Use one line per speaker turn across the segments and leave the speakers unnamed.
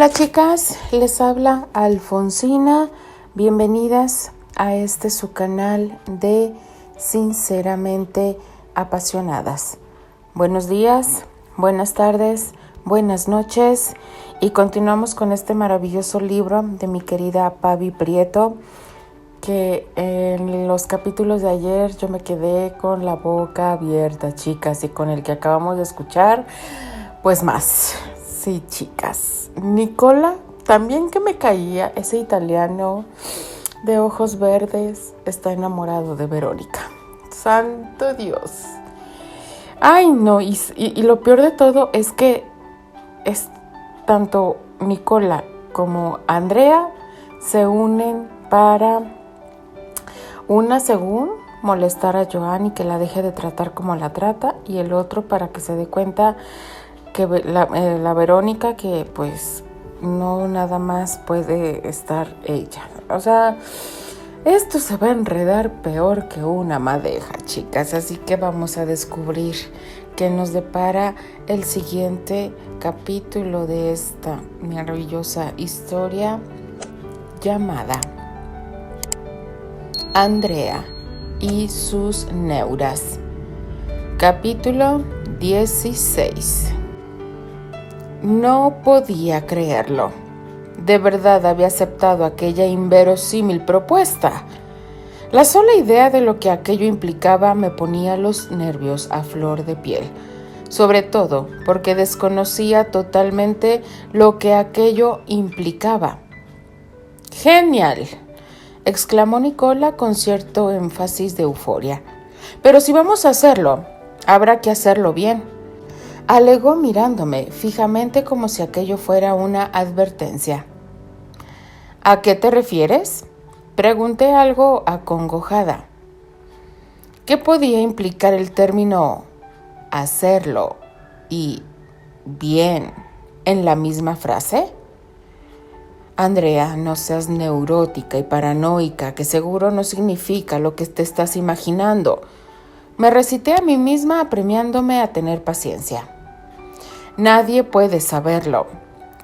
Hola chicas, les habla Alfonsina, bienvenidas a su canal de Sinceramente Apasionadas. Buenos días, buenas tardes, buenas noches y continuamos con este maravilloso libro de mi querida Pavi Prieto, que en los capítulos de ayer yo me quedé con la boca abierta, chicas, y con el que acabamos de escuchar, pues más. Sí, chicas. Nicola, también que me caía, ese italiano de ojos verdes, está enamorado de Verónica. ¡Santo Dios! Ay, no, y lo peor de todo es que tanto Nicola como Andrea se unen para una, según, molestar a Joan y que la deje de tratar como la trata, y el otro para que se dé cuenta que la Verónica, que pues no nada más puede estar ella. O sea, esto se va a enredar peor que una madeja, chicas. Así que vamos a descubrir qué nos depara el siguiente capítulo de esta maravillosa historia llamada Andrea y sus neuras. Capítulo 16. No podía creerlo. De verdad había aceptado aquella inverosímil propuesta. La sola idea de lo que aquello implicaba me ponía los nervios a flor de piel, sobre todo porque desconocía totalmente lo que aquello implicaba. ¡Genial!, exclamó Nicola con cierto énfasis de euforia. Pero si vamos a hacerlo, habrá que hacerlo bien, alegó mirándome fijamente como si aquello fuera una advertencia. ¿A qué te refieres?, pregunté algo acongojada. ¿Qué podía implicar el término hacerlo y bien en la misma frase? Andrea, no seas neurótica y paranoica, que seguro no significa lo que te estás imaginando. Me recité a mí misma apremiándome a tener paciencia. Nadie puede saberlo.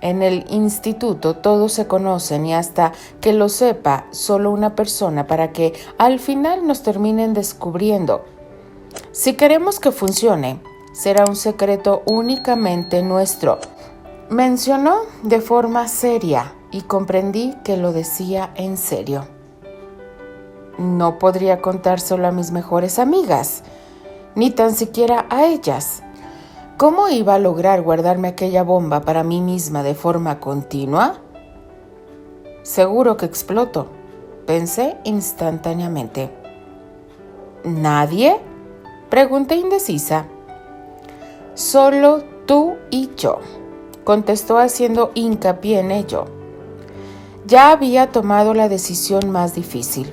En el instituto todos se conocen y hasta que lo sepa solo una persona para que al final nos terminen descubriendo. Si queremos que funcione, será un secreto únicamente nuestro. Mencionó de forma seria y comprendí que lo decía en serio. No podría contárselo a mis mejores amigas, ni tan siquiera a ellas. ¿Cómo iba a lograr guardarme aquella bomba para mí misma de forma continua? Seguro que exploto, pensé instantáneamente. ¿Nadie?, pregunté indecisa. Solo tú y yo, contestó haciendo hincapié en ello. Ya había tomado la decisión más difícil.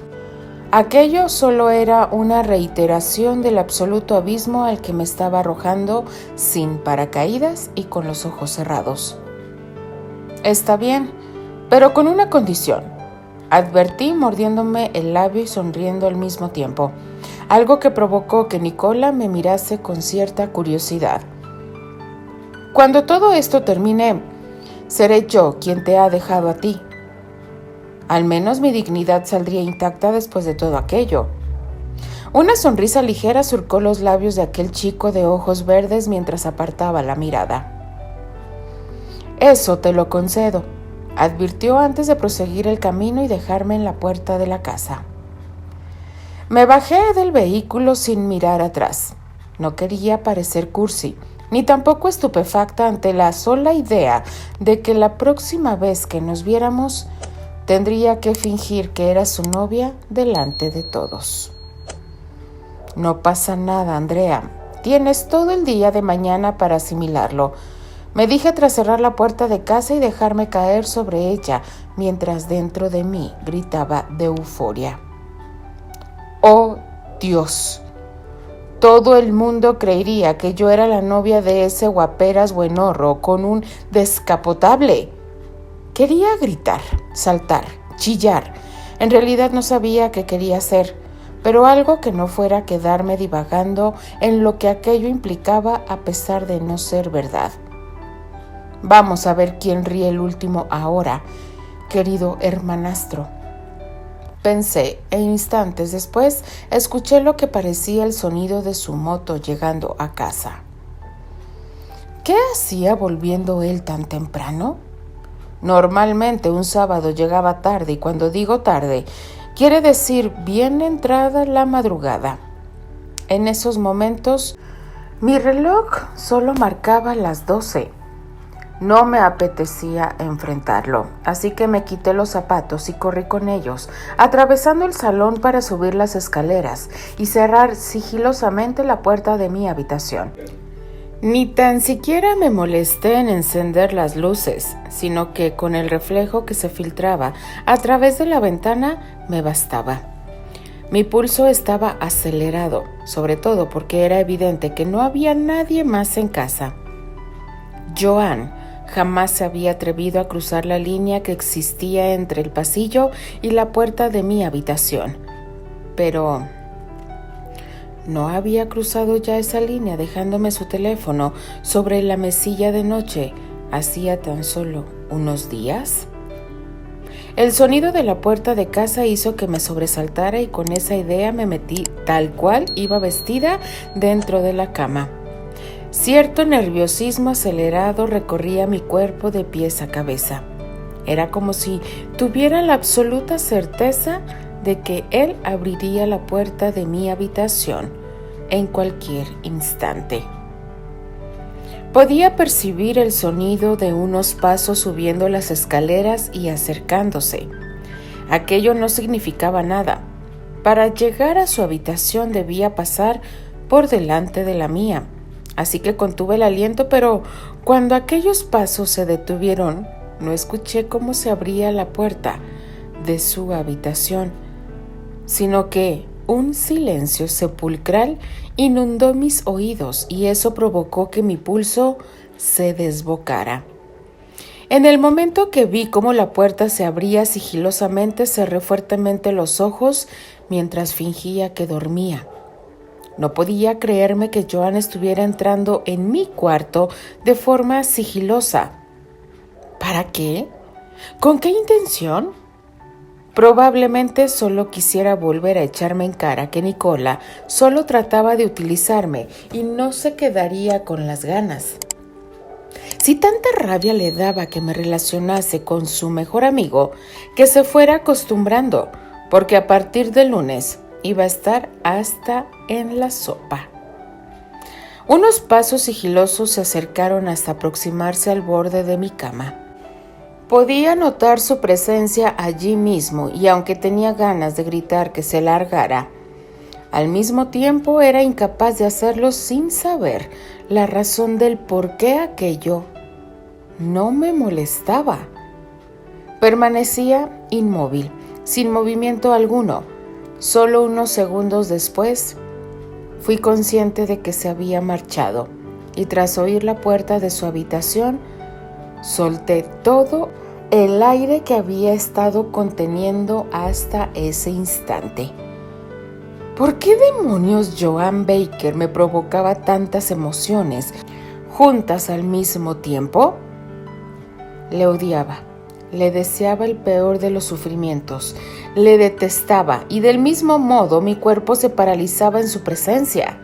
Aquello solo era una reiteración del absoluto abismo al que me estaba arrojando sin paracaídas y con los ojos cerrados. Está bien, pero con una condición, advertí mordiéndome el labio y sonriendo al mismo tiempo, algo que provocó que Nicola me mirase con cierta curiosidad. Cuando todo esto termine, seré yo quien te ha dejado a ti. Al menos mi dignidad saldría intacta después de todo aquello. Una sonrisa ligera surcó los labios de aquel chico de ojos verdes mientras apartaba la mirada. Eso te lo concedo, advirtió antes de proseguir el camino y dejarme en la puerta de la casa. Me bajé del vehículo sin mirar atrás. No quería parecer cursi, ni tampoco estupefacta ante la sola idea de que la próxima vez que nos viéramos tendría que fingir que era su novia delante de todos. No pasa nada, Andrea. Tienes todo el día de mañana para asimilarlo, me dije tras cerrar la puerta de casa y dejarme caer sobre ella, mientras dentro de mí gritaba de euforia. ¡Oh, Dios! Todo el mundo creería que yo era la novia de ese guaperas buenorro con un descapotable. Quería gritar, saltar, chillar. En realidad no sabía qué quería hacer, pero algo que no fuera quedarme divagando en lo que aquello implicaba a pesar de no ser verdad. Vamos a ver quién ríe el último ahora, querido hermanastro. Pensé, e instantes después escuché lo que parecía el sonido de su moto llegando a casa. ¿Qué hacía volviendo él tan temprano? Normalmente un sábado llegaba tarde, y cuando digo tarde, quiere decir bien entrada la madrugada. En esos momentos, mi reloj solo marcaba las 12. No me apetecía enfrentarlo, así que me quité los zapatos y corrí con ellos, atravesando el salón para subir las escaleras y cerrar sigilosamente la puerta de mi habitación. Ni tan siquiera me molesté en encender las luces, sino que con el reflejo que se filtraba a través de la ventana me bastaba. Mi pulso estaba acelerado, sobre todo porque era evidente que no había nadie más en casa. Joan jamás se había atrevido a cruzar la línea que existía entre el pasillo y la puerta de mi habitación. Pero ¿no había cruzado ya esa línea dejándome su teléfono sobre la mesilla de noche hacía tan solo unos días? El sonido de la puerta de casa hizo que me sobresaltara y con esa idea me metí tal cual iba vestida dentro de la cama. Cierto nerviosismo acelerado recorría mi cuerpo de pies a cabeza. Era como si tuviera la absoluta certeza de que él abriría la puerta de mi habitación en cualquier instante. Podía percibir el sonido de unos pasos subiendo las escaleras y acercándose. Aquello no significaba nada. Para llegar a su habitación debía pasar por delante de la mía. Así que contuve el aliento, pero cuando aquellos pasos se detuvieron, no escuché cómo se abría la puerta de su habitación, sino que un silencio sepulcral inundó mis oídos y eso provocó que mi pulso se desbocara. En el momento que vi cómo la puerta se abría sigilosamente, cerré fuertemente los ojos mientras fingía que dormía. No podía creerme que Joan estuviera entrando en mi cuarto de forma sigilosa. ¿Para qué? ¿Con qué intención? Probablemente solo quisiera volver a echarme en cara que Nicola solo trataba de utilizarme y no se quedaría con las ganas. Si tanta rabia le daba que me relacionase con su mejor amigo, que se fuera acostumbrando, porque a partir del lunes iba a estar hasta en la sopa. Unos pasos sigilosos se acercaron hasta aproximarse al borde de mi cama. Podía notar su presencia allí mismo y aunque tenía ganas de gritar que se largara, al mismo tiempo era incapaz de hacerlo sin saber la razón del por qué aquello no me molestaba. Permanecía inmóvil, sin movimiento alguno. Solo unos segundos después, fui consciente de que se había marchado y tras oír la puerta de su habitación, solté todo el aire que había estado conteniendo hasta ese instante. ¿Por qué demonios Joan Baker me provocaba tantas emociones juntas al mismo tiempo? Le odiaba, le deseaba el peor de los sufrimientos, le detestaba y del mismo modo mi cuerpo se paralizaba en su presencia.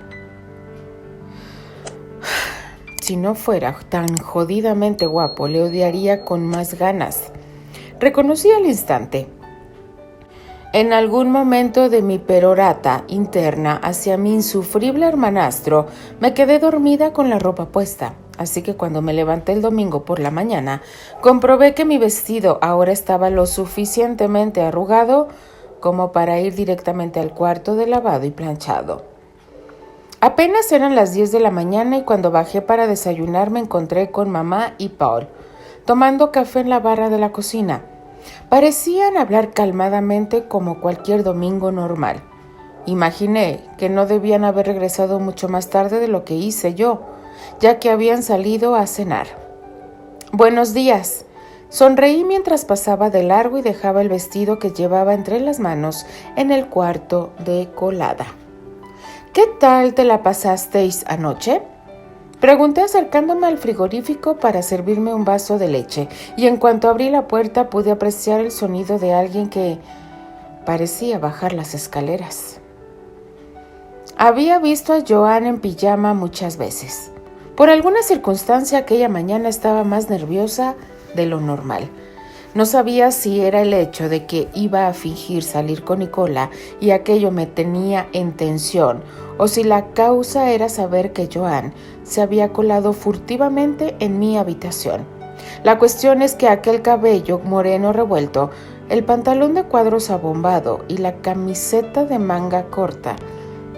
Si no fuera tan jodidamente guapo, le odiaría con más ganas. Reconocí al instante. En algún momento de mi perorata interna hacia mi insufrible hermanastro, me quedé dormida con la ropa puesta. Así que cuando me levanté el domingo por la mañana, comprobé que mi vestido ahora estaba lo suficientemente arrugado como para ir directamente al cuarto de lavado y planchado. Apenas eran las 10 de la mañana y cuando bajé para desayunar me encontré con mamá y Paul, tomando café en la barra de la cocina. Parecían hablar calmadamente como cualquier domingo normal. Imaginé que no debían haber regresado mucho más tarde de lo que hice yo, ya que habían salido a cenar. «Buenos días». Sonreí mientras pasaba de largo y dejaba el vestido que llevaba entre las manos en el cuarto de colada. «¿Qué tal te la pasasteis anoche?» Pregunté acercándome al frigorífico para servirme un vaso de leche, y en cuanto abrí la puerta pude apreciar el sonido de alguien que parecía bajar las escaleras. Había visto a Joan en pijama muchas veces. Por alguna circunstancia aquella mañana estaba más nerviosa de lo normal. No sabía si era el hecho de que iba a fingir salir con Nicola y aquello me tenía en tensión, o si la causa era saber que Joan se había colado furtivamente en mi habitación. La cuestión es que aquel cabello moreno revuelto, el pantalón de cuadros abombado y la camiseta de manga corta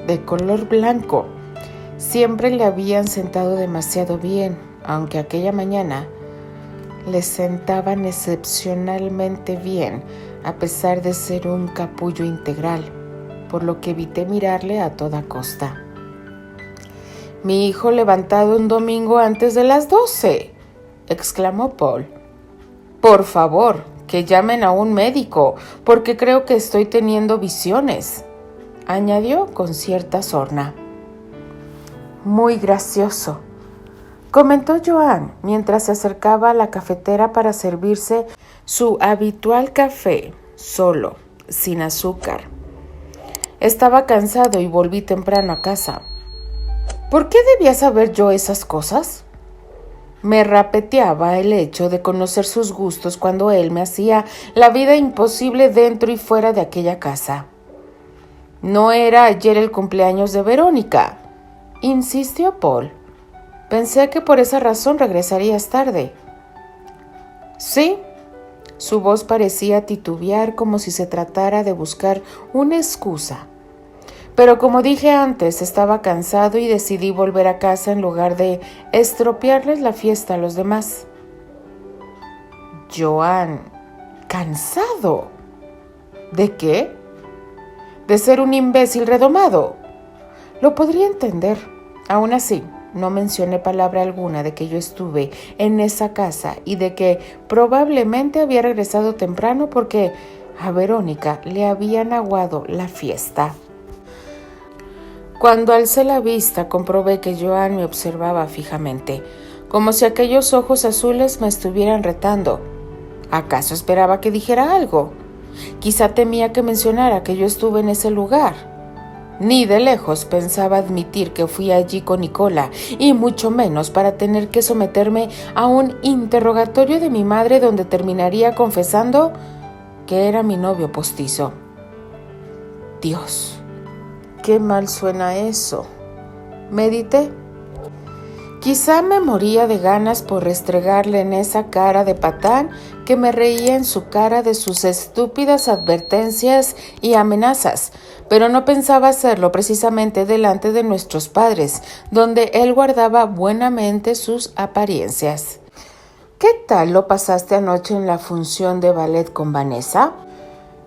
de color blanco siempre le habían sentado demasiado bien, aunque aquella mañana le sentaban excepcionalmente bien, a pesar de ser un capullo integral, por lo que evité mirarle a toda costa. «Mi hijo levantado un domingo antes de las 12», exclamó Paul. «Por favor, que llamen a un médico, porque creo que estoy teniendo visiones», añadió con cierta sorna. «Muy gracioso», comentó Joan mientras se acercaba a la cafetera para servirse su habitual café, solo, sin azúcar. Estaba cansado y volví temprano a casa. ¿Por qué debía saber yo esas cosas? Me rapeteaba el hecho de conocer sus gustos cuando él me hacía la vida imposible dentro y fuera de aquella casa. «No era ayer el cumpleaños de Verónica», insistió Paul. «Pensé que por esa razón regresarías tarde». «Sí». Su voz parecía titubear como si se tratara de buscar una excusa. «Pero como dije antes, estaba cansado y decidí volver a casa en lugar de estropearles la fiesta a los demás». «Joan, ¿cansado? ¿De qué? ¿De ser un imbécil redomado?» Lo podría entender. Aún así, no mencioné palabra alguna de que yo estuve en esa casa y de que probablemente había regresado temprano porque a Verónica le habían aguado la fiesta. Cuando alcé la vista, comprobé que Joan me observaba fijamente, como si aquellos ojos azules me estuvieran retando. ¿Acaso esperaba que dijera algo? Quizá temía que mencionara que yo estuve en ese lugar. Ni de lejos pensaba admitir que fui allí con Nicola, y mucho menos para tener que someterme a un interrogatorio de mi madre donde terminaría confesando que era mi novio postizo. Dios, qué mal suena eso, medité. Quizá me moría de ganas por restregarle en esa cara de patán que me reía en su cara de sus estúpidas advertencias y amenazas, pero no pensaba hacerlo precisamente delante de nuestros padres, donde él guardaba buenamente sus apariencias. «¿Qué tal lo pasaste anoche en la función de ballet con Vanessa?»,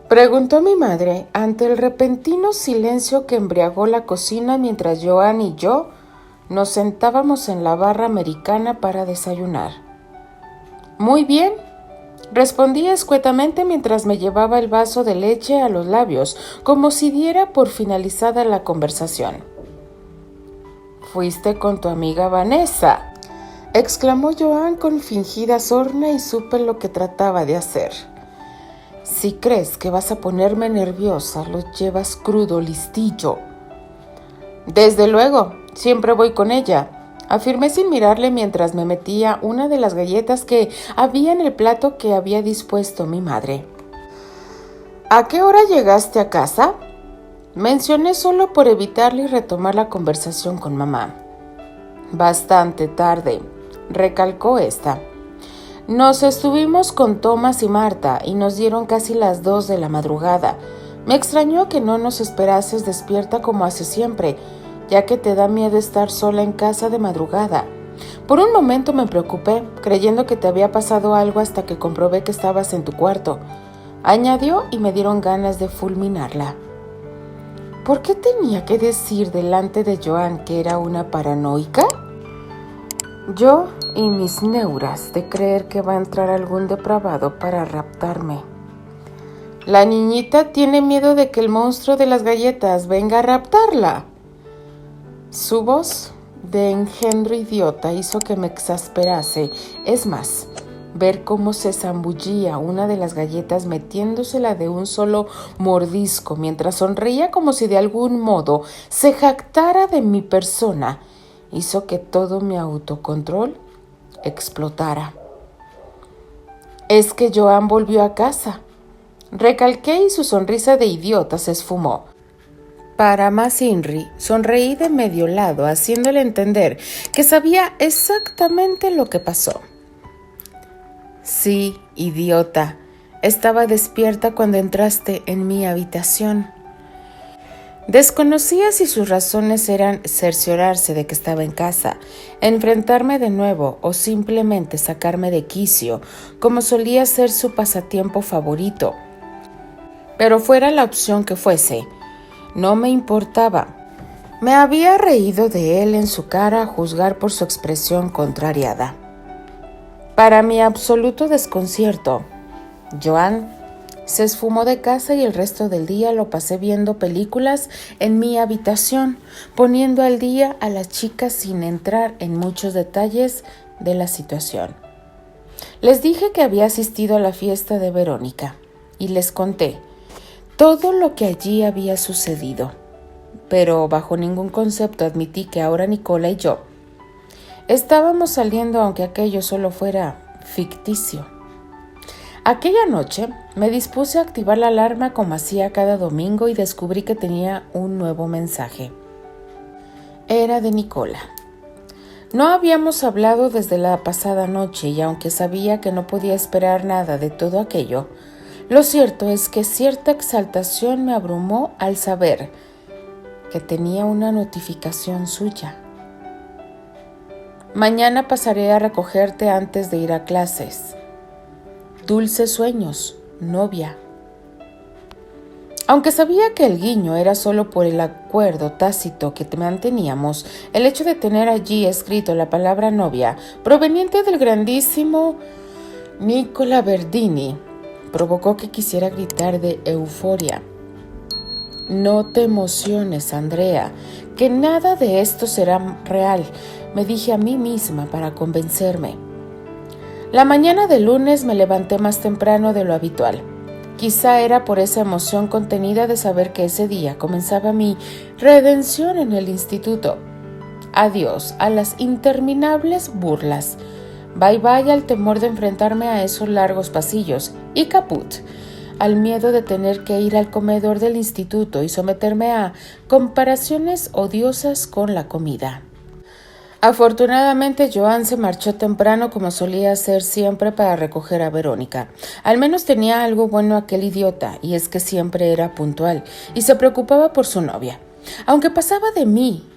preguntó mi madre ante el repentino silencio que embriagó la cocina mientras Joan y yo nos sentábamos en la barra americana para desayunar. «Muy bien», respondí escuetamente mientras me llevaba el vaso de leche a los labios, como si diera por finalizada la conversación. «¿Fuiste con tu amiga Vanessa?», exclamó Joan con fingida sorna y supe lo que trataba de hacer. «Si crees que vas a ponerme nerviosa, lo llevas crudo, listillo». «Desde luego, siempre voy con ella», afirmé sin mirarle mientras me metía una de las galletas que había en el plato que había dispuesto mi madre. «¿A qué hora llegaste a casa?», mencioné solo por evitarle y retomar la conversación con mamá. «Bastante tarde», recalcó esta. «Nos estuvimos con Tomás y Marta y nos dieron casi las 2 de la madrugada. Me extrañó que no nos esperases despierta como hace siempre, ya que te da miedo estar sola en casa de madrugada. Por un momento me preocupé, creyendo que te había pasado algo hasta que comprobé que estabas en tu cuarto», añadió y me dieron ganas de fulminarla. ¿Por qué tenía que decir delante de Joan que era una paranoica? Yo y mis neuras de creer que va a entrar algún depravado para raptarme. «La niñita tiene miedo de que el monstruo de las galletas venga a raptarla». Su voz de engendro idiota hizo que me exasperase. Es más, ver cómo se zambullía una de las galletas metiéndosela de un solo mordisco mientras sonreía como si de algún modo se jactara de mi persona, hizo que todo mi autocontrol explotara. Es que Joan volvió a casa, recalqué y su sonrisa de idiota se esfumó. Para más Inri, sonreí de medio lado, haciéndole entender que sabía exactamente lo que pasó. Sí, idiota, estaba despierta cuando entraste en mi habitación. Desconocía si sus razones eran cerciorarse de que estaba en casa, enfrentarme de nuevo o simplemente sacarme de quicio, como solía ser su pasatiempo favorito. Pero fuera la opción que fuese, no me importaba. Me había reído de él en su cara a juzgar por su expresión contrariada. Para mi absoluto desconcierto, Joan se esfumó de casa y el resto del día lo pasé viendo películas en mi habitación, poniendo al día a las chicas sin entrar en muchos detalles de la situación. Les dije que había asistido a la fiesta de Verónica y les conté todo lo que allí había sucedido, pero bajo ningún concepto admití que ahora Nicola y yo estábamos saliendo, aunque aquello solo fuera ficticio. Aquella noche me dispuse a activar la alarma como hacía cada domingo y descubrí que tenía un nuevo mensaje. Era de Nicola. No habíamos hablado desde la pasada noche y aunque sabía que no podía esperar nada de todo aquello, lo cierto es que cierta exaltación me abrumó al saber que tenía una notificación suya. Mañana pasaré a recogerte antes de ir a clases. Dulces sueños, novia. Aunque sabía que el guiño era solo por el acuerdo tácito que manteníamos, el hecho de tener allí escrito la palabra novia, proveniente del grandísimo Nicola Verdini, provocó que quisiera gritar de euforia. No te emociones, Andrea, que nada de esto será real, me dije a mí misma para convencerme. La mañana del lunes me levanté más temprano de lo habitual. Quizá era por esa emoción contenida de saber que ese día comenzaba mi redención en el instituto. Adiós a las interminables burlas. Bye bye al temor de enfrentarme a esos largos pasillos y caput al miedo de tener que ir al comedor del instituto y someterme a comparaciones odiosas con la comida. Afortunadamente, Joan se marchó temprano como solía hacer siempre para recoger a Verónica. Al menos tenía algo bueno aquel idiota, y es que siempre era puntual y se preocupaba por su novia, aunque pasaba de mí.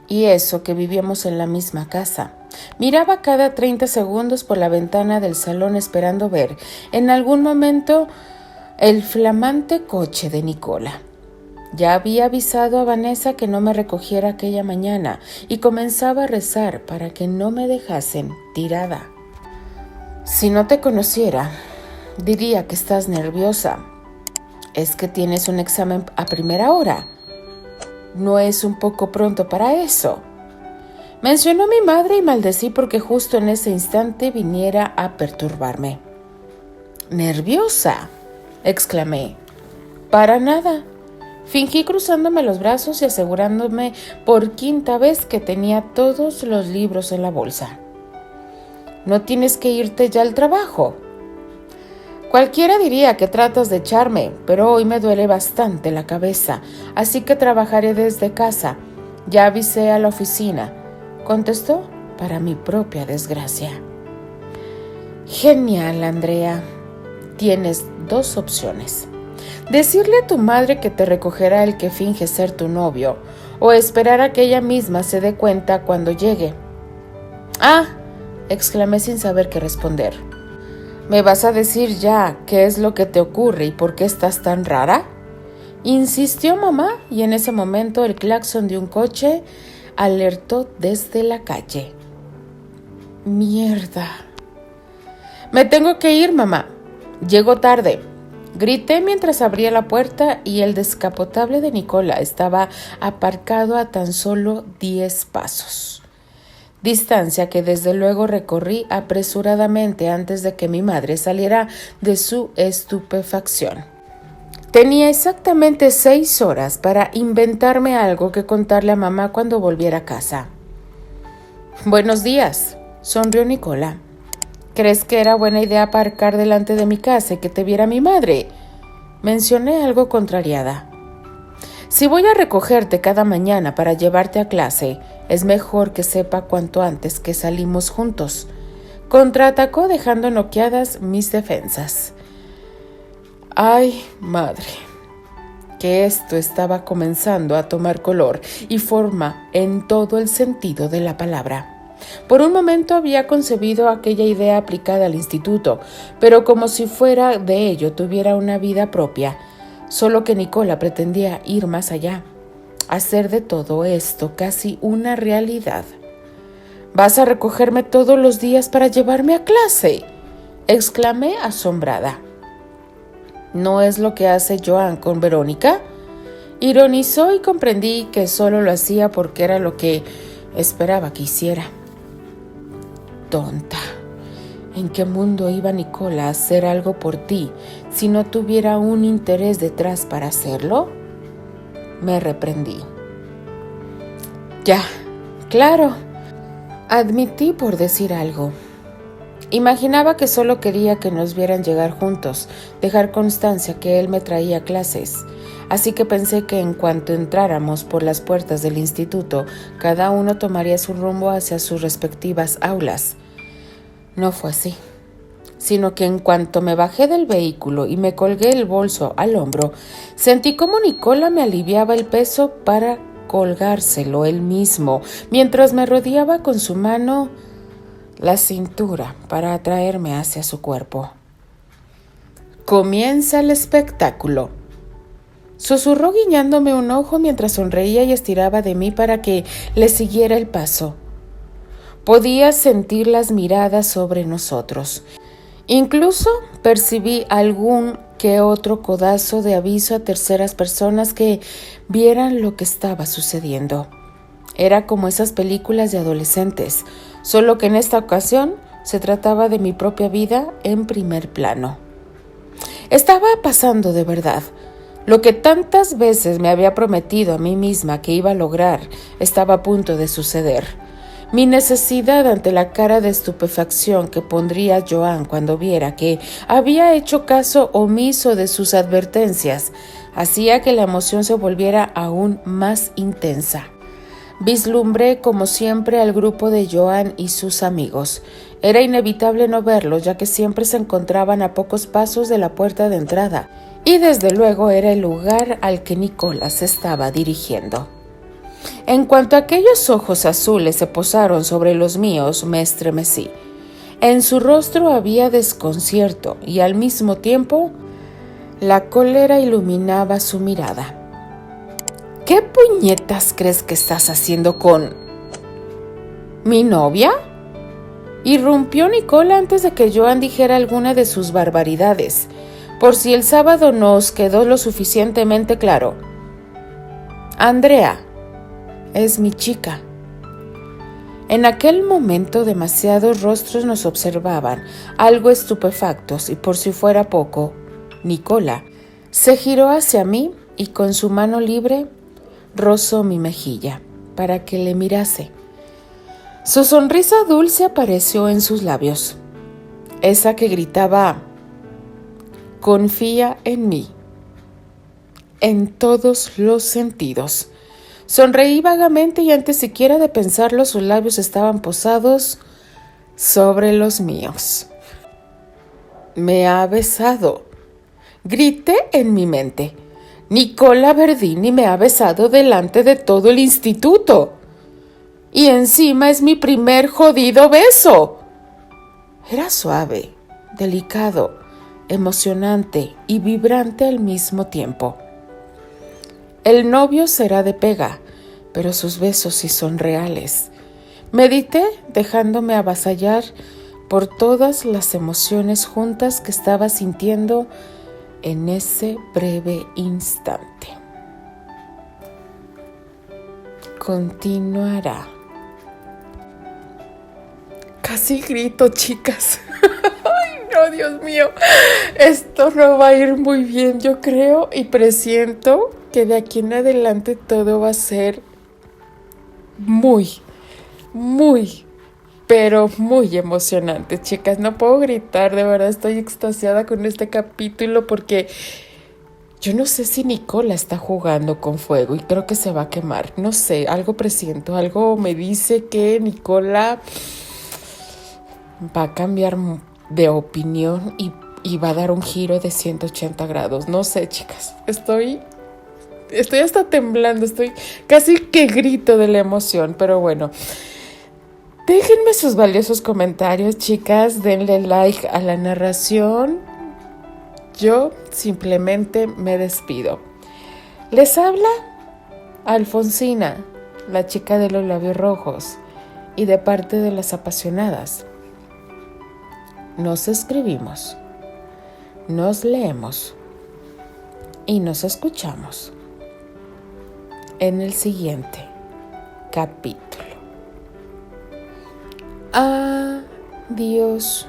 Y eso que vivíamos en la misma casa. Miraba cada 30 segundos por la ventana del salón esperando ver en algún momento el flamante coche de Nicola. Ya había avisado a Vanessa que no me recogiera aquella mañana y comenzaba a rezar para que no me dejasen tirada. Si no te conociera, diría que estás nerviosa. ¿Es que tienes un examen a primera hora? ¿No es un poco pronto para eso? Mencionó a mi madre y maldecí porque justo en ese instante viniera a perturbarme. ¿Nerviosa?, exclamé. Para nada. Fingí cruzándome los brazos y asegurándome por quinta vez que tenía todos los libros en la bolsa. ¿No tienes que irte ya al trabajo? Cualquiera diría que tratas de echarme, pero hoy me duele bastante la cabeza, así que trabajaré desde casa. Ya avisé a la oficina, contestó para mi propia desgracia. Genial, Andrea. Tienes dos opciones. Decirle a tu madre que te recogerá el que finge ser tu novio, o esperar a que ella misma se dé cuenta cuando llegue. Ah, exclamé sin saber qué responder. ¿Me vas a decir ya qué es lo que te ocurre y por qué estás tan rara?, insistió mamá, y en ese momento el claxon de un coche alertó desde la calle. Mierda. Me tengo que ir, mamá. Llego tarde. Grité mientras abría la puerta y el descapotable de Nicola estaba aparcado a tan solo 10 pasos. distancia que desde luego recorrí apresuradamente antes de que mi madre saliera de su estupefacción. Tenía exactamente 6 horas para inventarme algo que contarle a mamá cuando volviera a casa. «Buenos días», sonrió Nicola. «¿Crees que era buena idea aparcar delante de mi casa y que te viera mi madre?», mencioné algo contrariada. «Si voy a recogerte cada mañana para llevarte a clase, es mejor que sepa cuanto antes que salimos juntos», contraatacó dejando noqueadas mis defensas. Ay, madre, que esto estaba comenzando a tomar color y forma en todo el sentido de la palabra. Por un momento había concebido aquella idea aplicada al instituto, pero como si fuera de ello tuviera una vida propia, solo que Nicola pretendía ir más allá, hacer de todo esto casi una realidad. «¿Vas a recogerme todos los días para llevarme a clase?», exclamé asombrada. «¿No es lo que hace Joan con Verónica?», ironizó y comprendí que solo lo hacía porque era lo que esperaba que hiciera. Tonta, ¿en qué mundo iba Nicola a hacer algo por ti si no tuviera un interés detrás para hacerlo?, me reprendí. «Ya, claro», admití por decir algo. Imaginaba que solo quería que nos vieran llegar juntos, dejar constancia que él me traía clases. Así que pensé que en cuanto entráramos por las puertas del instituto, cada uno tomaría su rumbo hacia sus respectivas aulas. No fue así, sino que en cuanto me bajé del vehículo y me colgué el bolso al hombro, sentí como Nicola me aliviaba el peso para colgárselo él mismo, mientras me rodeaba con su mano la cintura para atraerme hacia su cuerpo. «Comienza el espectáculo», susurró guiñándome un ojo mientras sonreía y estiraba de mí para que le siguiera el paso. Podía sentir las miradas sobre nosotros. Incluso percibí algún que otro codazo de aviso a terceras personas que vieran lo que estaba sucediendo. Era como esas películas de adolescentes, solo que en esta ocasión se trataba de mi propia vida en primer plano. Estaba pasando de verdad. Lo que tantas veces me había prometido a mí misma que iba a lograr estaba a punto de suceder. Mi necesidad ante la cara de estupefacción que pondría Joan cuando viera que había hecho caso omiso de sus advertencias hacía que la emoción se volviera aún más intensa. Vislumbré como siempre al grupo de Joan y sus amigos. Era inevitable no verlos, ya que siempre se encontraban a pocos pasos de la puerta de entrada, y desde luego era el lugar al que Nicola se estaba dirigiendo. En cuanto aquellos ojos azules se posaron sobre los míos, me estremecí. En su rostro había desconcierto y al mismo tiempo la cólera iluminaba su mirada. «¿Qué puñetas crees que estás haciendo con mi novia?», irrumpió Nicola antes de que Joan dijera alguna de sus barbaridades. Por si el sábado nos quedó lo suficientemente claro. «Andrea es mi chica». En aquel momento demasiados rostros nos observaban, algo estupefactos, y por si fuera poco, Nicola se giró hacia mí y con su mano libre rozó mi mejilla para que le mirase. Su sonrisa dulce apareció en sus labios, esa que gritaba: «Confía en mí», en todos los sentidos. Sonreí vagamente y antes siquiera de pensarlo, sus labios estaban posados sobre los míos. «Me ha besado», grité en mi mente. «Nicola Verdini me ha besado delante de todo el instituto. Y encima es mi primer jodido beso». Era suave, delicado, emocionante y vibrante al mismo tiempo. El novio será de pega, pero sus besos sí son reales. Medité, dejándome avasallar por todas las emociones juntas que estaba sintiendo en ese breve instante. Continuará. Casi grito, chicas. Ay, no, Dios mío. Esto no va a ir muy bien, yo creo y presiento que de aquí en adelante todo va a ser muy, muy, pero muy emocionante, chicas. No puedo gritar, de verdad estoy extasiada con este capítulo porque yo no sé si Nicola está jugando con fuego y creo que se va a quemar. No sé, algo presiento, algo me dice que Nicola va a cambiar de opinión y va a dar un giro de 180 grados. No sé, chicas, estoy hasta temblando, estoy casi que grito de la emoción, pero bueno. Déjenme sus valiosos comentarios, chicas, denle like a la narración. Yo simplemente me despido. Les habla Alfonsina, la chica de los labios rojos, y de parte de las apasionadas. Nos escribimos, nos leemos y nos escuchamos en el siguiente capítulo. Adiós.